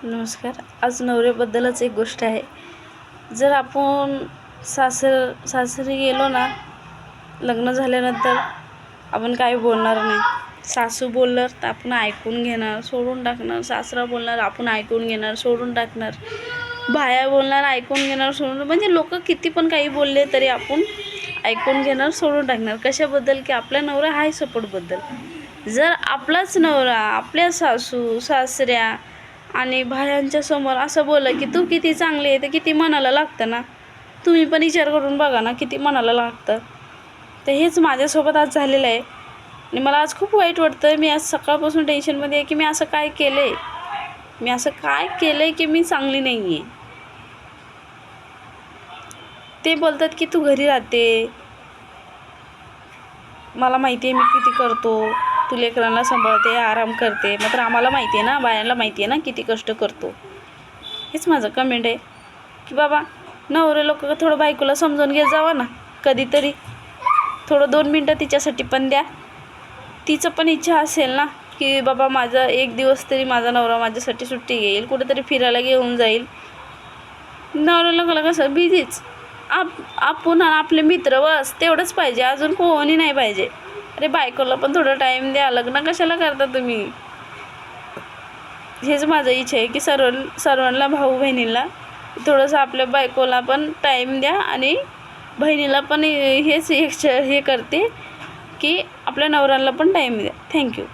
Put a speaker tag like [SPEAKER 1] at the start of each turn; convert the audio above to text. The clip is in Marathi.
[SPEAKER 1] नमस्कार. आज नवऱ्याबद्दलच एक गोष्ट आहे. जर आपण सासरी गेलो ना, लग्न झाल्यानंतर आपण काही बोलणार नाही. सासू बोलणार तर आपण ऐकून घेणार, सोडून टाकणार. सासरा बोलणार आपण ऐकून घेणार, सोडून टाकणार. बाया बोलणार, ऐकून घेणार, सोडून, म्हणजे लोक किती पण काही बोलले तरी आपण ऐकून घेणार, सोडून टाकणार. कशाबद्दल? की आपला नवरा हाय सपोर्टबद्दल. जर आपलाच नवरा आपल्या सासू सासऱ्या आणि भायांच्या समोर असं बोललं की तू किती चांगली आहे, तर किती मनाला लागतं ना. तुम्ही पण विचार करून बघा ना, किती मनाला लागतं. तर हेच माझ्यासोबत आज झालेलं आहे आणि मला आज खूप वाईट वाटतं. मी आज सकाळपासून टेन्शनमध्ये आहे की मी असं काय केलं आहे, मी असं काय केलं आहे की मी चांगली नाही आहे. ते बोलतात की तू घरी राहते, मला माहिती आहे मी किती करतो, तू लेकरांना सांभाळते, आराम करते. मात्र आम्हाला माहिती आहे ना, बायांना माहिती आहे ना किती कष्ट करतो. हेच माझं कमेंट आहे की बाबा नवरे लोक थोडं बायकोला समजून घेत जावा ना. कधीतरी थोडं 2 मिनटं तिच्यासाठी पण द्या. तिचं पण इच्छा असेल ना की बाबा माझा एक दिवस तरी माझा नवरा माझ्यासाठी सुट्टी घेईल, कुठेतरी फिरायला घेऊन जाईल. नवऱ्या लोकांना कसं बिझीच, आपण आपले मित्र बस तेवढंच पाहिजे, अजून कोणी नाही पाहिजे. अरे बायकोला पण थोडा टाईम द्या. लग्न कशाला करता तुम्ही? हेच माझं इच्छा आहे की सर्वांना भाऊ बहिणींना थोडंसं आपल्या बायकोला पण टाईम द्या आणि बहिणीला पण हे करते की आपल्या नवऱ्याला पण टाईम द्या. थँक्यू.